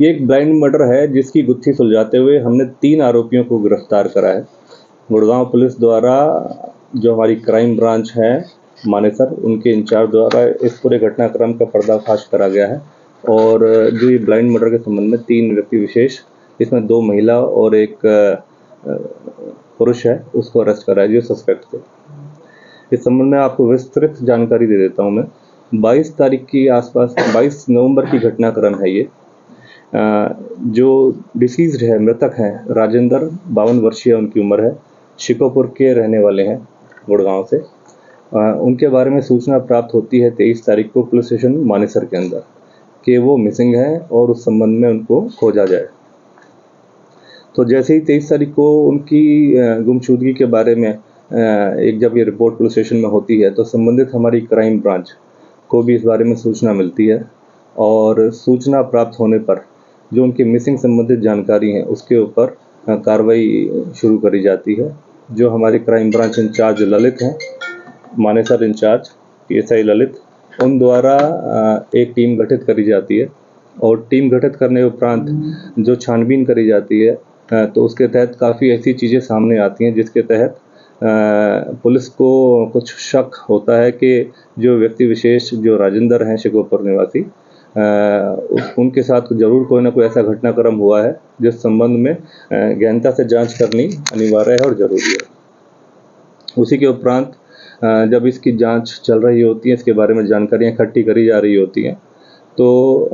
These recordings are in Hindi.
ये एक ब्लाइंड मर्डर है जिसकी गुत्थी सुलझाते हुए हमने 3 आरोपियों को गिरफ्तार करा है। गुड़गांव पुलिस द्वारा, जो हमारी क्राइम ब्रांच है मानेसर, उनके इंचार्ज द्वारा इस पूरे घटनाक्रम का पर्दाफाश करा गया है। और जो ये ब्लाइंड मर्डर के संबंध में 3 व्यक्ति विशेष, इसमें 2 महिला और एक पुरुष है, उसको अरेस्ट करा है जो सस्पेक्ट थे। इस संबंध में आपको विस्तृत जानकारी दे देता हूँ मैं। 22 तारीख के आसपास, 22 नवंबर की घटनाक्रम है ये। जो डिसीज्ड है, मृतक हैं, राजेंद्र, 52 वर्षीय उनकी उम्र है, शिकोपुर के रहने वाले हैं, गुड़गांव से। उनके बारे में सूचना प्राप्त होती है 23 तारीख को पुलिस स्टेशन मानेसर के अंदर कि वो मिसिंग है और उस संबंध में उनको खोजा जाए। तो जैसे ही 23 तारीख को उनकी गुमशुदगी के बारे में जब ये रिपोर्ट पुलिस स्टेशन में होती है तो संबंधित हमारी क्राइम ब्रांच को भी इस बारे में सूचना मिलती है। और सूचना प्राप्त होने पर जो उनकी मिसिंग संबंधित जानकारी है उसके ऊपर कार्रवाई शुरू करी जाती है। जो हमारे क्राइम ब्रांच इंचार्ज ललित हैं, मानेसर इंचार्ज PSI ललित, उन द्वारा एक टीम गठित करी जाती है। और टीम गठित करने उपरांत जो छानबीन करी जाती है तो उसके तहत काफ़ी ऐसी चीज़ें सामने आती हैं जिसके तहत पुलिस को कुछ शक होता है कि जो व्यक्ति विशेष, जो राजेंद्र हैं शिकोपुर निवासी, उनके साथ ज़रूर कोई ना कोई ऐसा घटनाक्रम हुआ है जिस संबंध में गहनता से जांच करनी अनिवार्य है और ज़रूरी है। उसी के उपरांत जब इसकी जांच चल रही होती है, इसके बारे में जानकारियाँ इकट्ठी करी जा रही होती हैं, तो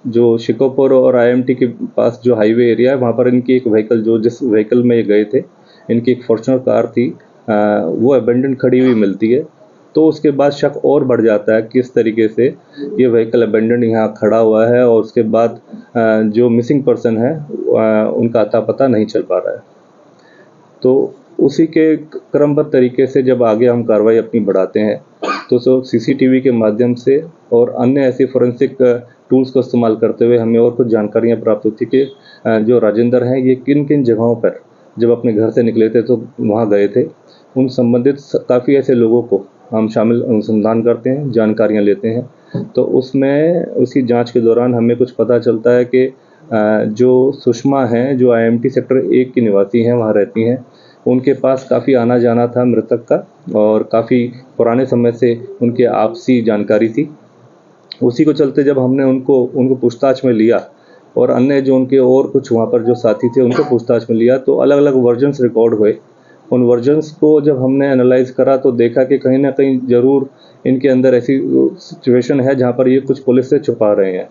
जो शिकोपुर और IMT के पास जो हाईवे एरिया है वहाँ पर इनकी एक व्हीकल, जिस व्हीकल में ये गए थे, इनकी एक फॉर्च्यूनर कार थी, वो अबेंडन खड़ी हुई मिलती है। तो उसके बाद शक और बढ़ जाता है किस तरीके से ये व्हीकल अबेंडन यहाँ खड़ा हुआ है और उसके बाद जो मिसिंग पर्सन है उनका अता पता नहीं चल पा रहा है। तो उसी के क्रमबद्ध तरीके से जब आगे हम कार्रवाई अपनी बढ़ाते हैं तो CCTV के माध्यम से और अन्य ऐसे फोरेंसिक टूल्स को इस्तेमाल करते हुए हमें और कुछ जानकारियाँ प्राप्त होती कि जो राजेंद्र हैं ये किन किन जगहों पर जब अपने घर से निकले थे तो वहाँ गए थे। उन संबंधित काफ़ी ऐसे लोगों को हम शामिल अनुसंधान करते हैं, जानकारियाँ लेते हैं। तो उसमें उसी जांच के दौरान हमें कुछ पता चलता है कि जो सुषमा हैं, जो IMT सेक्टर 1 की निवासी हैं, वहाँ रहती हैं, उनके पास काफ़ी आना जाना था मृतक का और काफ़ी पुराने समय से उनकी आपसी जानकारी थी। उसी को चलते जब हमने उनको पूछताछ में लिया और अन्य जो उनके और कुछ वहाँ पर जो साथी थे उनको पूछताछ में लिया तो अलग अलग वर्जन्स रिकॉर्ड हुए। उन वर्जन्स को जब हमने एनालाइज करा तो देखा कि कहीं ना कहीं ज़रूर इनके अंदर ऐसी सिचुएशन है जहाँ पर ये कुछ पुलिस से छुपा रहे हैं।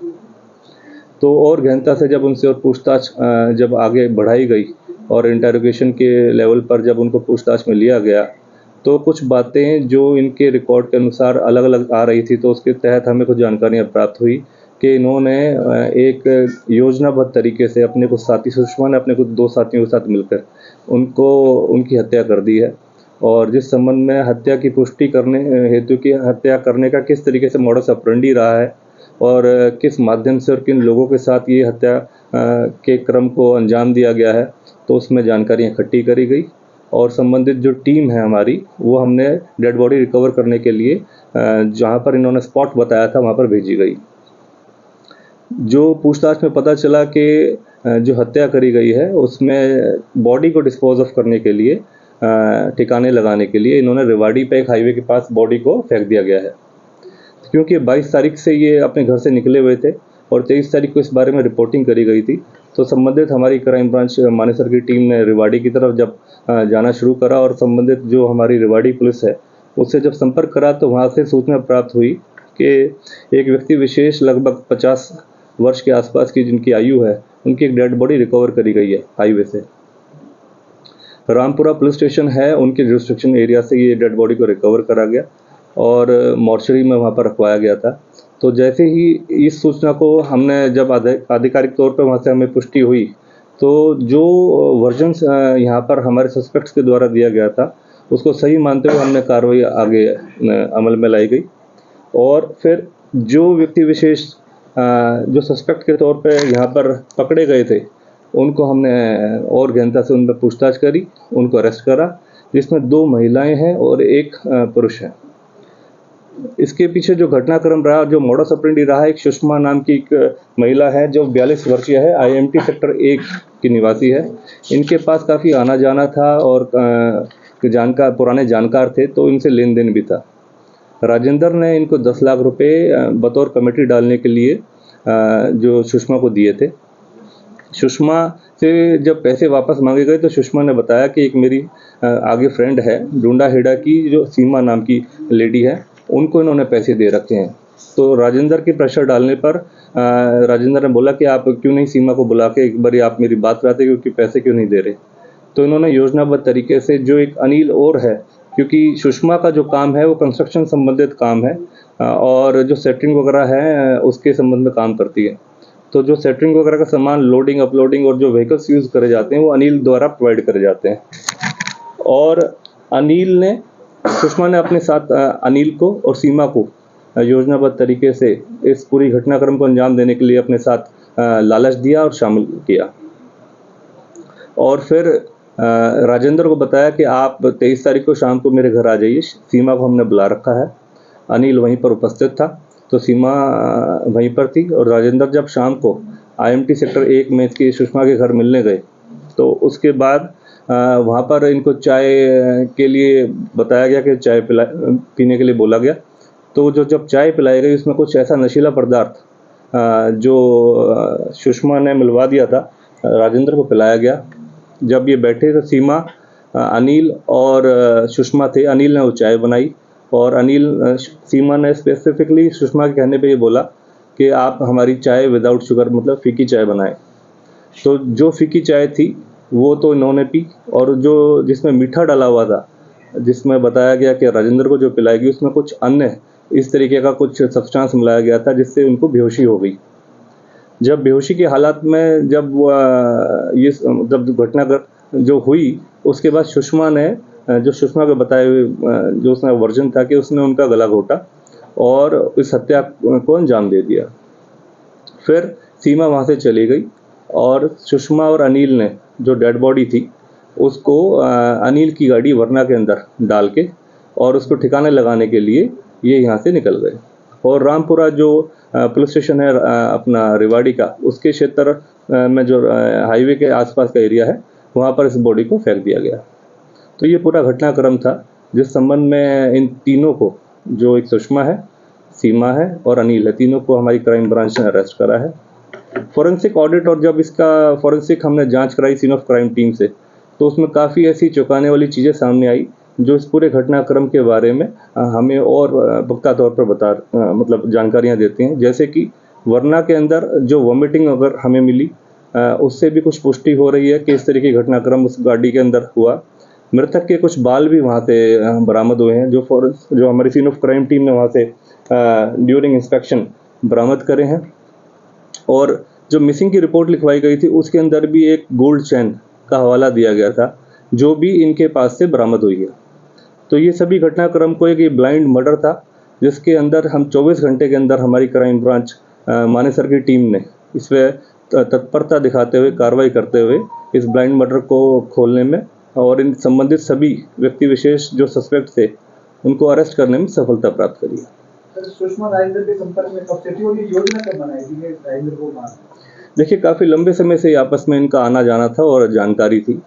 तो और गहनता से जब उनसे और पूछताछ जब आगे बढ़ाई गई और इंटरोगेशन के लेवल पर जब उनको पूछताछ में लिया गया तो कुछ बातें जो इनके रिकॉर्ड के अनुसार अलग अलग आ रही थी, तो उसके तहत हमें कुछ जानकारियाँ प्राप्त हुई कि इन्होंने एक योजनाबद्ध तरीके से अपने कुछ साथी, सुषमा ने अपने कुछ 2 साथियों के साथ मिलकर उनकी हत्या कर दी है। और जिस संबंध में हत्या की पुष्टि करने हेतु की हत्या करने का किस तरीके से मॉडस ऑपरेंडी रहा है और किस माध्यम से और किन लोगों के साथ ये हत्या के क्रम को अंजाम दिया गया है, तो उसमें जानकारियाँ इकट्ठी करी गई और संबंधित जो टीम है हमारी, वो हमने डेड बॉडी रिकवर करने के लिए जहाँ पर इन्होंने स्पॉट बताया था वहाँ पर भेजी गई। जो पूछताछ में पता चला कि जो हत्या करी गई है उसमें बॉडी को डिस्पोज ऑफ करने के लिए, ठिकाने लगाने के लिए इन्होंने रेवाड़ी पे एक हाईवे के पास बॉडी को फेंक दिया गया है। क्योंकि 22 तारीख से ये अपने घर से निकले हुए थे और 23 तारीख को इस बारे में रिपोर्टिंग करी गई थी, तो संबंधित हमारी क्राइम ब्रांच मानेसर की टीम ने रेवाड़ी की तरफ जब जाना शुरू करा और संबंधित जो हमारी रेवाड़ी पुलिस है उससे जब संपर्क करा तो वहाँ से सूचना प्राप्त हुई कि एक व्यक्ति विशेष लगभग 50 वर्ष के आसपास की जिनकी आयु है, उनकी एक डेड बॉडी रिकवर करी गई है हाईवे से। रामपुरा पुलिस स्टेशन है, उनके जुरिस्डिक्शन एरिया से ये डेड बॉडी को रिकवर करा गया और मॉर्चरी में वहाँ पर रखवाया गया था। तो जैसे ही इस सूचना को हमने जब आधिकारिक तौर पर वहाँ से हमें पुष्टि हुई तो जो वर्जन्स यहाँ पर हमारे सस्पेक्ट्स के द्वारा दिया गया था उसको सही मानते हुए हमने कार्रवाई आगे अमल में लाई गई। और फिर जो व्यक्ति विशेष जो सस्पेक्ट के तौर पे यहाँ पर पकड़े गए थे उनको हमने और गहनता से उन पर पूछताछ करी, उनको अरेस्ट करा, जिसमें 2 महिलाएं हैं और 1 पुरुष है। इसके पीछे जो घटनाक्रम रहा, जो मोडस ऑपरेंडी रहा, एक सुषमा नाम की एक महिला है जो 42 वर्षीय है, IMT सेक्टर 1 की निवासी है। इनके पास काफ़ी आना जाना था और पुराने जानकार थे, तो इनसे लेन देन भी था। राजेंद्र ने इनको 10 लाख रुपए बतौर कमेटी डालने के लिए जो सुषमा को दिए थे। सुषमा से जब पैसे वापस मांगे गए तो सुषमा ने बताया कि एक मेरी आगे फ्रेंड है डूंडा हेड़ा की, जो सीमा नाम की लेडी है, उनको इन्होंने पैसे दे रखे हैं। तो राजेंद्र की प्रेशर डालने पर राजेंद्र ने बोला कि आप क्यों नहीं सीमा को बुला के एक बार आप मेरी बात कराते, क्योंकि पैसे क्यों नहीं दे रहे। तो इन्होंने योजनाबद्ध तरीके से, जो एक अनिल और है, क्योंकि सुषमा का जो काम है वो कंस्ट्रक्शन संबंधित काम है और जो सेटरिंग वगैरह है उसके संबंध में काम करती है। तो जो सेटरिंग वगैरह का सामान, लोडिंग अपलोडिंग और जो व्हीकल्स यूज़ करे जाते हैं वो अनिल द्वारा प्रोवाइड करे जाते हैं। और अनिल ने, सुषमा ने अपने साथ अनिल को और सीमा को योजनाबद्ध तरीके से इस पूरी घटनाक्रम को अंजाम देने के लिए अपने साथ लालच दिया और शामिल किया। और फिर राजेंद्र को बताया कि आप 23 तारीख को शाम को मेरे घर आ जाइए, सीमा को हमने बुला रखा है। अनिल वहीं पर उपस्थित था, तो सीमा वहीं पर थी। और राजेंद्र जब शाम को IMT सेक्टर 1 में इसकी सुषमा के घर मिलने गए, तो उसके बाद वहाँ पर इनको चाय के लिए बताया गया कि चाय पीने के लिए बोला गया। तो जब चाय पिलाई गई उसमें कुछ ऐसा नशीला पदार्थ जो सुषमा ने मिलवा दिया था, राजेंद्र को पिलाया गया। जब ये बैठे तो सीमा, अनिल और सुषमा थे। अनिल ने वो चाय बनाई और सीमा ने स्पेसिफिकली सुषमा के कहने पे ये बोला कि आप हमारी चाय विदाउट शुगर, मतलब फीकी चाय बनाएं। तो जो फीकी चाय थी वो तो इन्होंने पी, और जो जिसमें मीठा डाला हुआ था, जिसमें बताया गया कि राजेंद्र को जो पिलाएगी, उसमें कुछ अन्य इस तरीके का कुछ सब्सटेंस मिलाया गया था जिससे उनको बेहोशी हो गई। जब बेहोशी की हालत में जब घटना जो हुई, उसके बाद सुषमा ने, जो सुषमा के बताए हुए जो उसका वर्जन था कि उसने उनका गला घोटा और इस हत्या को अंजाम दे दिया। फिर सीमा वहाँ से चली गई और सुषमा और अनिल ने जो डेड बॉडी थी उसको अनिल की गाड़ी वरना के अंदर डाल के और उसको ठिकाने लगाने के लिए ये यहाँ से निकल गए। और रामपुरा जो पुलिस स्टेशन है अपना रेवाड़ी का, उसके क्षेत्र में जो हाईवे के आसपास का एरिया है, वहाँ पर इस बॉडी को फेंक दिया गया। तो ये पूरा घटनाक्रम था जिस संबंध में इन तीनों को, जो एक सुषमा है, सीमा है और अनिल है, तीनों को हमारी क्राइम ब्रांच ने अरेस्ट करा है। फॉरेंसिक ऑडिट और जब इसका फॉरेंसिक हमने जांच कराई सीन ऑफ क्राइम टीम से, तो उसमें काफ़ी ऐसी चौंकाने वाली चीज़ें सामने आई जो इस पूरे घटनाक्रम के बारे में हमें और पुख्ता तौर पर मतलब जानकारियाँ देती हैं। जैसे कि वरना के अंदर जो वॉमिटिंग अगर हमें मिली, उससे भी कुछ पुष्टि हो रही है कि इस तरह की घटनाक्रम उस गाड़ी के अंदर हुआ। मृतक के कुछ बाल भी वहाँ से बरामद हुए हैं, जो हमारी सीन ऑफ क्राइम टीम ने वहाँ से ड्यूरिंग इंस्पेक्शन बरामद करे हैं। और जो मिसिंग की रिपोर्ट लिखवाई गई थी उसके अंदर भी एक गोल्ड चेन का हवाला दिया गया था, जो भी इनके पास से बरामद हुई है। तो ये सभी घटनाक्रम को एक ब्लाइंड मर्डर था, जिसके अंदर हम 24 घंटे के अंदर हमारी क्राइम ब्रांच मानेसर की टीम ने इसमें तत्परता दिखाते हुए, कार्रवाई करते हुए इस ब्लाइंड मर्डर को खोलने में और इन संबंधित सभी व्यक्ति विशेष जो सस्पेक्ट थे उनको अरेस्ट करने में सफलता प्राप्त करी है। सुषमा राजेंद्र के संपर्क में कब से थी और ये योजना कब बनाई थी राजेंद्र को मारने? देखिए, काफ़ी लंबे समय से आपस में इनका आना जाना था और जानकारी थी,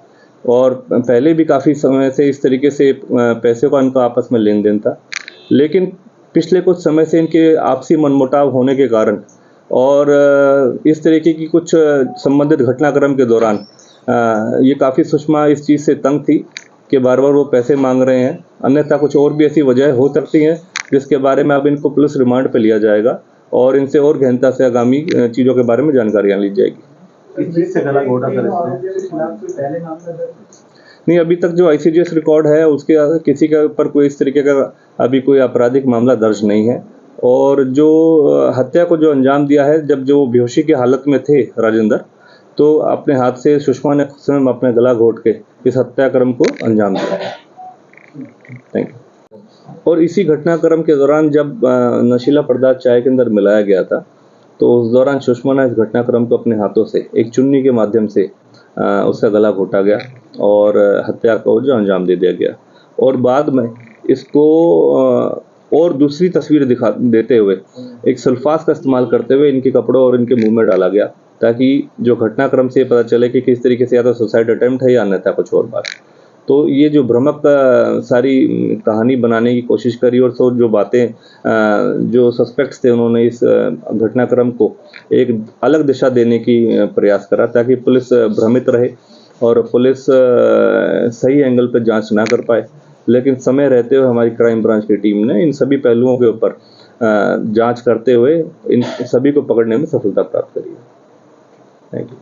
और पहले भी काफ़ी समय से इस तरीके से पैसे का इनका आपस में लेन देन था। लेकिन पिछले कुछ समय से इनके आपसी मनमुटाव होने के कारण और इस तरीके की कुछ संबंधित घटनाक्रम के दौरान ये काफ़ी सुषमा इस चीज़ से तंग थी कि बार बार वो पैसे मांग रहे हैं। अन्यथा कुछ और भी ऐसी वजह हो सकती हैं जिसके बारे में अब इनको पुलिस रिमांड पे लिया जाएगा और इनसे और गहनता से आगामी चीज़ों के बारे में जानकारियाँ ली जाएगी। इस चीज़ से गला घोटा नहीं, अभी तक जो ICGS रिकॉर्ड है उसके किसी के ऊपर कोई इस तरीके का अभी कोई आपराधिक मामला दर्ज नहीं है। और जो हत्या को जो अंजाम दिया है, जब जो बेहोशी की हालत में थे राजेंद्र, तो अपने हाथ से सुषमा ने स्वयं अपने गला घोट के इस हत्याक्रम को अंजाम दिया है। Thank you. और इसी घटनाक्रम के दौरान जब नशीला पदार्थ चाय के अंदर मिलाया गया था, तो उस दौरान सुषमा ने इस घटनाक्रम को अपने हाथों से एक चुन्नी के माध्यम से उसका गला घोटा गया और हत्या को जो अंजाम दे दिया गया। और बाद में इसको और दूसरी तस्वीर दिखा देते हुए एक सल्फास का इस्तेमाल करते हुए इनके कपड़ों और इनके मुंह में डाला गया, ताकि जो घटनाक्रम से पता चले कि किस तरीके से या तो सुसाइड अटेम्प्ट है या अन्यथा कुछ और बात। तो ये जो भ्रामक सारी कहानी बनाने की कोशिश करी और सो जो बातें जो सस्पेक्ट्स थे उन्होंने इस घटनाक्रम को एक अलग दिशा देने की प्रयास करा, ताकि पुलिस भ्रमित रहे और पुलिस सही एंगल पर जांच ना कर पाए। लेकिन समय रहते हुए हमारी क्राइम ब्रांच की टीम ने इन सभी पहलुओं के ऊपर जांच करते हुए इन सभी को पकड़ने में सफलता प्राप्त करी है। Thank you.